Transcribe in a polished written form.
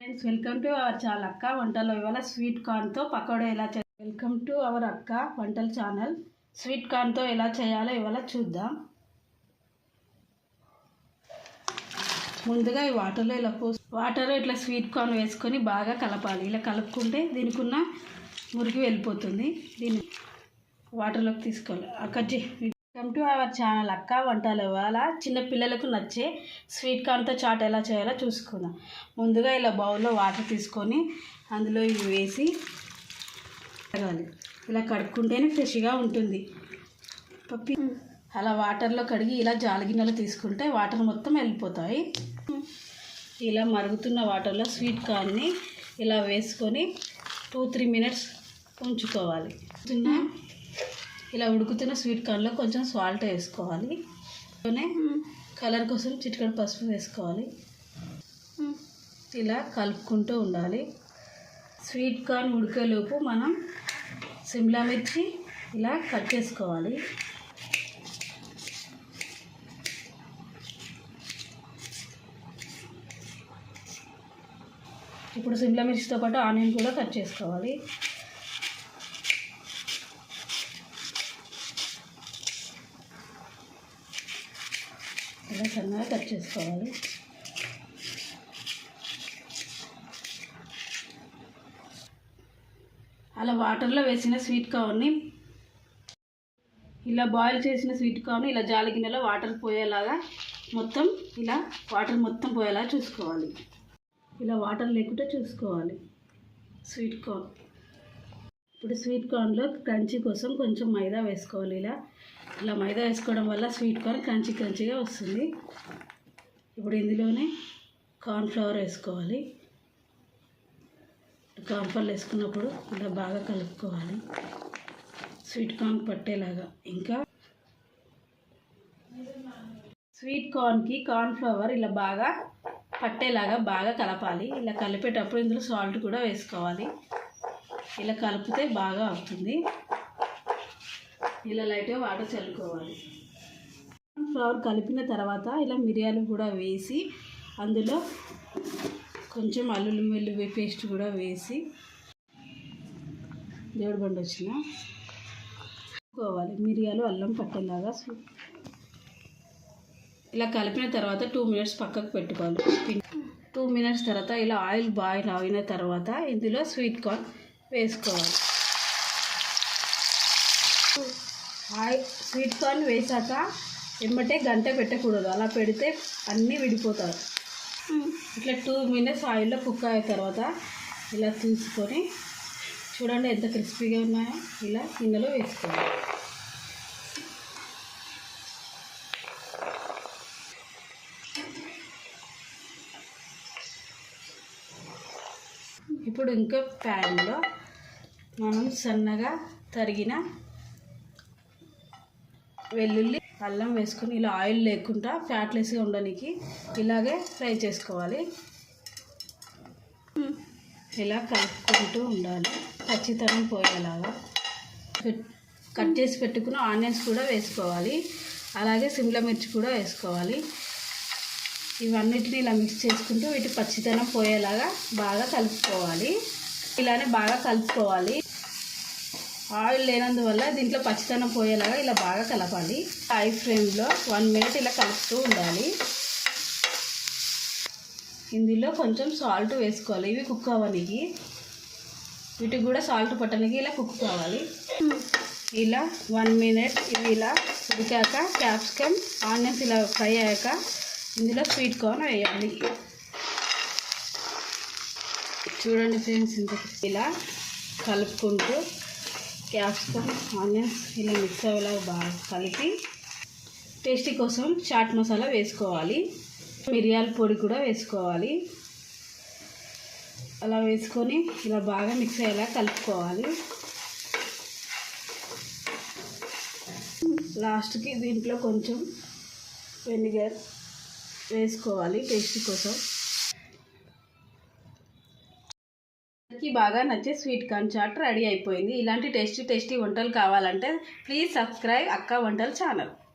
Friends, welcome to our channel అక్క వంటలు. ఇవాళ స్వీట్ కార్న్తో పకోడీ ఎలా చేయాలి. వెల్కమ్ టు అవర్ అక్క వంటల ఛానల్. స్వీట్ కార్న్తో ఎలా చేయాలో ఇవాళ చూద్దాం. ముందుగా ఈ వాటర్లో ఇట్లా స్వీట్ కార్న్ వేసుకొని బాగా కలపాలి. ఇలా కలుపుకుంటే దీనికి ఉన్న మురికి వెళ్ళిపోతుంది. దీన్ని వాటర్లోకి తీసుకోవాలి. వెల్కమ్ టు అవర్ ఛానల్ అక్క వంటలు. ఇవాళ చిన్న పిల్లలకు నచ్చే స్వీట్ కార్న్తో చాట్ ఎలా చేయాలో చూసుకుందాం. ముందుగా ఇలా బౌల్లో వాటర్ తీసుకొని అందులో ఇవి వేసి కడగాలి. ఇలా కడుక్కుంటేనే ఫ్రెష్గా ఉంటుంది. అలా వాటర్లో కడిగి ఇలా జాలిగిన్నెలో తీసుకుంటే వాటర్ మొత్తం వెళ్ళిపోతాయి. ఇలా మరుగుతున్న వాటర్లో స్వీట్ కార్న్ని ఇలా వేసుకొని 2-3 మినిట్స్ ఉంచుకోవాలి. ఇలా ఉడుకుతున్న స్వీట్ కార్న్లో కొంచెం సాల్ట్ వేసుకోవాలి. కలర్ కోసం చిటికెడు పసుపు వేసుకోవాలి. ఇలా కలుపుకుంటూ ఉండాలి. స్వీట్ కార్న్ ఉడికేలోపు మనం సిమ్లా మిర్చి ఇలా కట్ చేసుకోవాలి. ఇప్పుడు సిమ్లా మిర్చితో పాటు ఆనియన్ కూడా కట్ చేసుకోవాలి. ఇలా సన్నగా కట్ చేసుకోవాలి. అలా వాటర్లో వేసిన స్వీట్ కార్న్ని ఇలా బాయిల్ చేసిన స్వీట్ కార్న్ ఇలా జాలి గిన్నెలో వాటర్ పోయేలాగా మొత్తం ఇలా వాటర్ మొత్తం పోయేలా చూసుకోవాలి. ఇలా వాటర్ లేకుండా చూసుకోవాలి స్వీట్ కార్న్. ఇప్పుడు స్వీట్ కార్న్లో క్రంచీ కోసం కొంచెం మైదా వేసుకోవాలి. ఇలా మైదా వేసుకోవడం వల్ల స్వీట్ కార్న్ క్రంచీగా వస్తుంది. ఇప్పుడు ఇందులోనే కార్న్ ఫ్లవర్ వేసుకోవాలి. కార్న్ ఫ్లవర్ వేసుకున్నప్పుడు ఇలా బాగా కలుపుకోవాలి స్వీట్ కార్న్ పట్టేలాగా. ఇంకా స్వీట్ కార్న్కి కార్న్ ఫ్లవర్ ఇలా బాగా పట్టేలాగా బాగా కలపాలి. ఇలా కలిపేటప్పుడు ఇందులో సాల్ట్ కూడా వేసుకోవాలి. ఇలా కలిపితే బాగా అవుతుంది. ఇలా లైట్గా వాటర్ చల్లుకోవాలి. ఫ్లవర్ కలిపిన తర్వాత ఇలా మిరియాలు కూడా వేసి అందులో కొంచెం అల్లం వెల్లుల్లి పేస్ట్ కూడా వేసి దేవుడి బండి కోవాలి. మిరియాలు అల్లం పట్టేలాగా ఇలా కలిపిన తర్వాత 2 మినిట్స్ పక్కకు పెట్టుకోవాలి. 2 మినిట్స్ తర్వాత ఇలా ఆయిల్ బాయిల్ అయిన తర్వాత ఇందులో స్వీట్ కార్న్ వేసుకోవాలి. స్వీట్ కార్న్ వేసాక ఎమ్మటే గంట పెట్టకూడదు. అలా పెడితే అన్నీ విడిపోతాయి. ఇట్లా 2 మినిట్స్ ఆయిల్లో కుక్ అయిన తర్వాత ఇలా తీసుకొని చూడండి ఎంత క్రిస్పీగా ఉన్నాయో. ఇలా గిన్నెలో వేసుకోవాలి. ఇప్పుడు ఇంకో ప్యాన్లో మనం సన్నగా తరిగిన వెల్లుల్లి అల్లం వేసుకొని ఇలా ఆయిల్ లేకుండా ఫ్యాట్లెస్గా ఉండడానికి ఇలాగే ఫ్రై చేసుకోవాలి. ఇలా కలుపుకుంటూ ఉండాలి పచ్చితనం పోయేలాగా. కట్ చేసి పెట్టుకున్న ఆనియన్స్ కూడా వేసుకోవాలి. అలాగే సిమ్లా మిర్చి కూడా వేసుకోవాలి. ఇవన్నిటిని ఇలా మిక్స్ చేసుకుంటూ వీటి పచ్చితనం పోయేలాగా బాగా కలుపుకోవాలి. ఇలానే బాగా కలుపుకోవాలి. ఆయిల్ లేనందువల్ల దీంట్లో పచ్చితనం పోయేలాగా ఇలా బాగా కలపాలి. హై ఫ్లేమ్లో 1 మినిట్ ఇలా కలుపుతూ ఉండాలి. ఇందులో కొంచెం సాల్ట్ వేసుకోవాలి. ఇవి కుక్ అవ్వడానికి, వీటికి కూడా సాల్ట్ పట్టడానికి ఇలా కుక్ కావాలి. ఇలా 1 మినిట్ ఇవి ఇలా ఉడికాక క్యాప్సికమ్ ఆనియన్స్ ఇలా ఫ్రై అయ్యాక ఇందులో స్వీట్ కార్న్ వేయాలి. చూడండి ఫ్రెండ్స్, ఇంత ఇలా కలుపుకుంటూ క్యాప్సికమ్ ఆనియన్స్ ఇలా మిక్స్ అయ్యేలా బాగా కలిపి టేస్టీ కోసం చాట్ మసాలా వేసుకోవాలి. మిరియాల పొడి కూడా వేసుకోవాలి. అలా వేసుకొని ఇలా బాగా మిక్స్ అయ్యేలా కలుపుకోవాలి. లాస్ట్కి దీంట్లో కొంచెం వెనిగర్ వేసుకోవాలి టేస్ట్ కోసం. బాగా నచ్చే స్వీట్ కార్న్ చాట్ రెడీ అయిపోయింది. ఇలాంటి టేస్టీ వంటలు కావాలంటే ప్లీజ్ సబ్స్క్రైబ్ అక్క వంటల ఛానల్.